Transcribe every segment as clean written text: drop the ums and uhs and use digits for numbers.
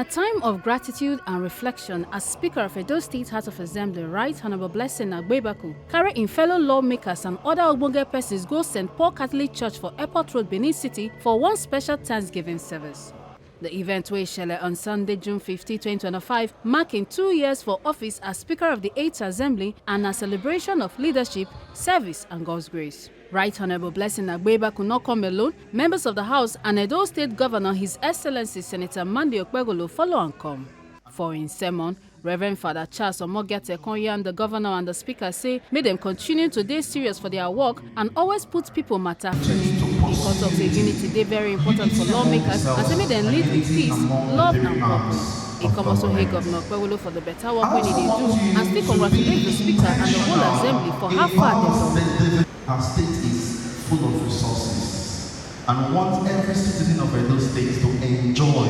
time of gratitude and reflection as Speaker of Edo State House of Assembly, Right Honorable Blessing Agbebaku, carry in fellow lawmakers and other ogbonge persons go St. Paul Catholic Church for Airport Road, Benin City for one special Thanksgiving service. The event will shele on Sunday, June 15, 2025, marking 2 years for office as Speaker of the 8th Assembly and a celebration of leadership, service and God's grace. Right Honorable Blessing Agbebaku could not come alone. Members of the House and Edo State Governor, His Excellency Senator Okpebholo, follow and come. For in sermon, Rev Fr Omogiate and the Governor and the Speaker say, may them continue to stay serious for their work and always put people matter. Because of the unity, they very important for lawmakers and say may them lead with peace, love and purpose. It come also hey Governor Okpebholo for the better work when they do and still congratulate the Speaker and the whole Assembly for how far they've done. Our state is full of resources and want every citizen of Edo State to enjoy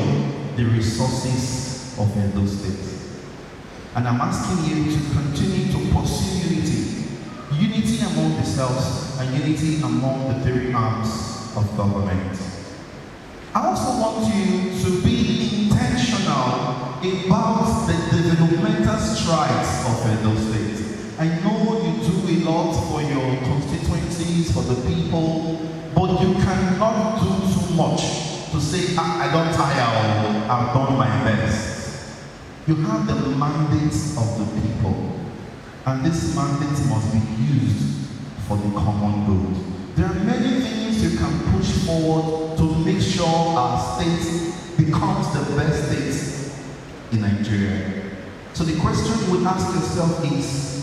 the resources of Edo State. And I'm asking you to continue to pursue unity among yourselves and unity among the three arms of government. I also want you to be intentional about the developmental strides of Edo State. I know you do a lot for your constituencies, for the people, but you cannot do too much to say, I don't tire, I've done my best. You have the mandate of the people, and this mandate must be used for the common good. There are many things you can push forward to make sure our state becomes the best state in Nigeria. So the question you would ask yourself is,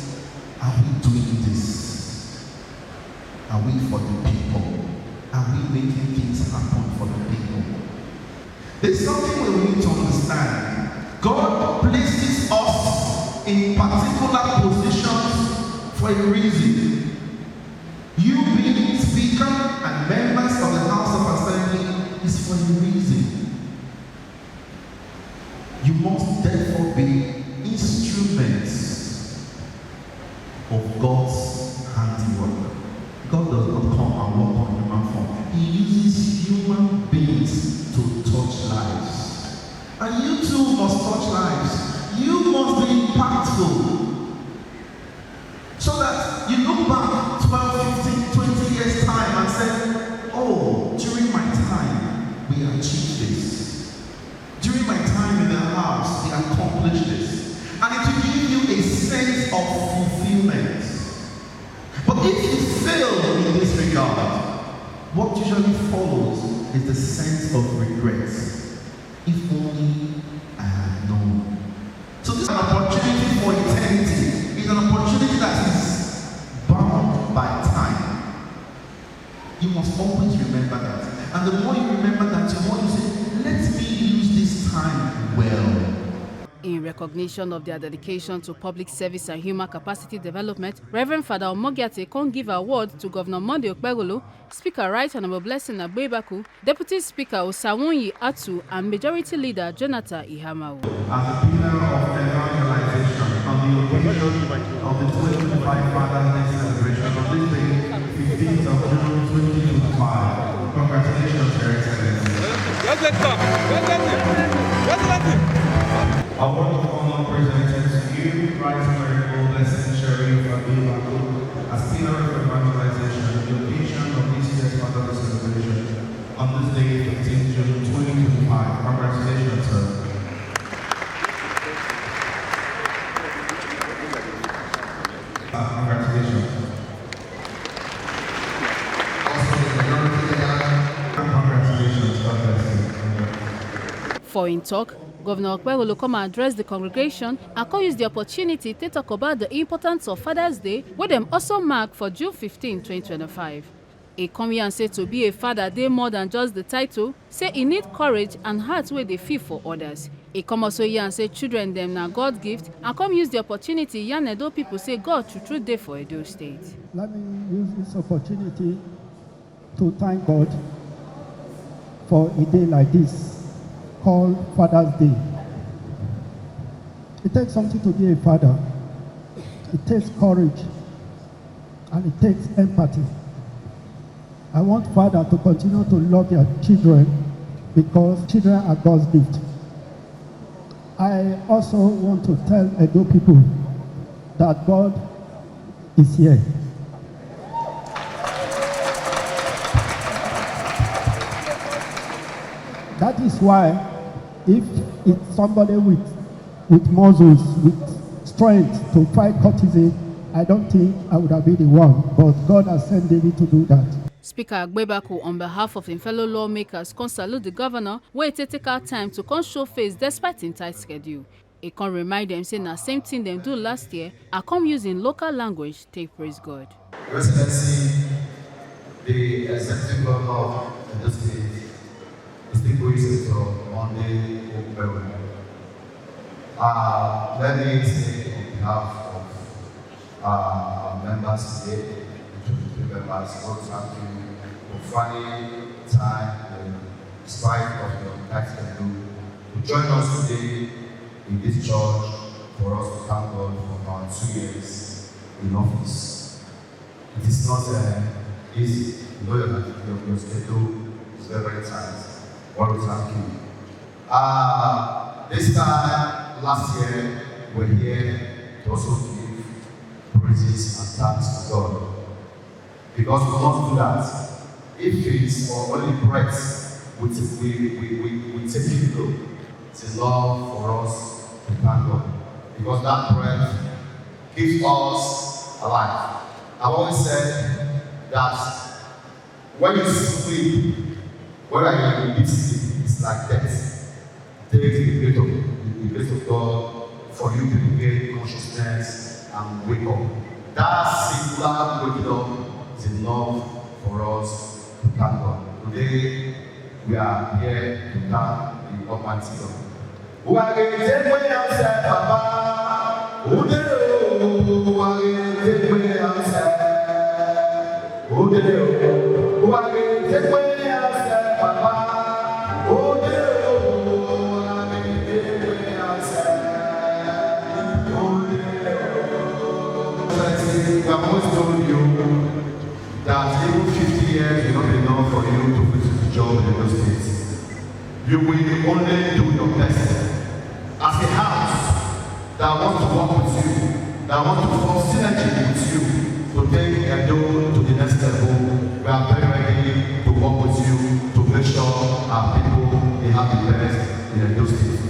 are we doing this? Are we for the people? Are we making things happen for the people? There's something we need to understand. God places us in particular positions for a reason. You being Speaker and members of the House of Assembly is for a reason. You must therefore be instruments of God's handiwork. God does not come and walk on human form. He uses human beings to touch lives. And you too must touch lives. You must be impactful. So that you look back 12, 15, 20 years time and say, oh, during my time, we achieved this. During my time in the house, we accomplished this. And it will give you a sense of fulfillment. But if you fail in this regard, what usually follows is the sense of regret. If only I had known. So this is an opportunity for eternity. It's an opportunity that is bound by time. You must always remember that. And the more you remember that, the more you say, let me use this time well. In recognition of their dedication to public service and human capacity development, Rev Fr Omogiate can give award to Governor Okpebholo, Speaker Right Honorable Blessing Agbebaku, Deputy Speaker Osawunyi Atu, and Majority Leader Jonathan Ihamawu. As a pillar of evangelization on the occasion of the 2025 Father's Day celebration on this day, 15th of June 2025, congratulations, Your Excellency. I want to honor presenting to you, Right Honorable Blessing Rev Fr Omogiate, as pillar of evangelization, the occasion of this year's Father's Day celebration on this day, 15th June 2025. Congratulations, sir. Congratulations. Also, the majority leader, congratulations. God bless you. For in talk, Governor Okpebholo come and address the congregation and can use the opportunity to talk about the importance of Father's Day, where them also mark for June 15, 2025. He come here and say to be a father, they more than just the title, say he need courage and heart where they feel for others. He come also here and say children them now God gift and come use the opportunity young Edo people say God true day for Edo State. Let me use this opportunity to thank God for a day like this, called Father's Day. It takes something to be a father. It takes courage and it takes empathy. I want fathers to continue to love their children because children are God's gift. I also want to tell Edo people that God is here. That is why if it's somebody with muscles, with strength to fight courtesan, I don't think I would have been the one, but God has sent David to do that. Speaker Agbebaku, on behalf of him fellow lawmakers, can salute the governor wey take out time to come show face despite him tight schedule. He can remind them say na same thing them do last year, I come using local language take praise God. Your Excellency, the Executive Governor of the state, distinguished Senator Monday Okpebholo. Let me say on behalf of our members today, the members, God thank you for finding time, despite of your tight schedule, to join us today in this church for us to thank God for our 2 years in office. It is not easy. You know your schedule is very, very tight. God thank you. This time last year, we're here to also give praises and thanks to God. Because we must do that. If it's for only breath, we take it low. It's enough for us to thank God. Because that breath keeps us alive. I've always said that when you sleep, whether you eat sleep, it's like death. Take the grace of God for you to regain consciousness and wake up. That singular waking up is enough for us to thank God. Today, we are here to thank the Almighty God. Who are going to take away outside, Papa? Who are going to take away outside? Who are going to take away outside, Papa? Who are going to take away outside? I have always told you that even 50 years is not enough for you to finish the job in those states. You will only do your best. As a house that wants to work with you, that wants to form synergy with you, to take Edo to the next level, we are very ready to work with you to make sure our people they have the best in Edo State.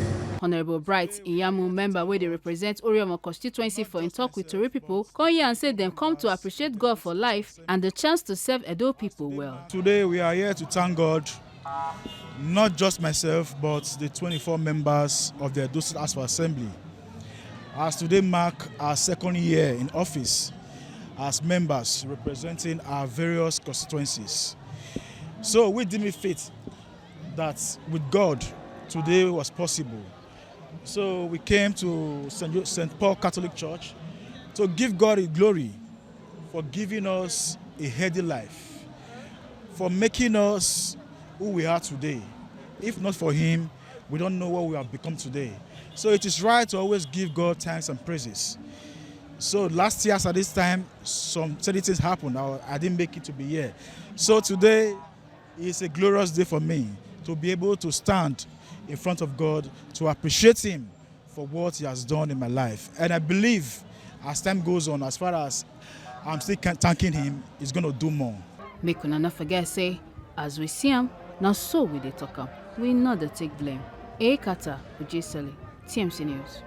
Honorable Bright Iyamu, member where they represent Oriomo constituency for in talk with Tori people, come here and say them come to appreciate God for life and the chance to serve Edo people well. Today we are here to thank God, not just myself, but the 24 members of the Edo State House of Assembly. As today mark our 2nd year in office as members representing our various constituencies. So we deem it fit that with God today was possible. So we came to St. Paul Catholic Church to give God the glory for giving us a healthy life, for making us who we are today. If not for Him, we don't know what we have become today. So it is right to always give God thanks and praises. So last year at this time, some certain things happened. I didn't make it to be here. So today is a glorious day for me to be able to stand in front of God to appreciate Him for what He has done in my life. And I believe as time goes on, as far as I'm still thanking Him, He's going to do more. Make una not forget say, as we see Him, now so we dey talk am. We know they take blame. Kata Ujisele, TMC News.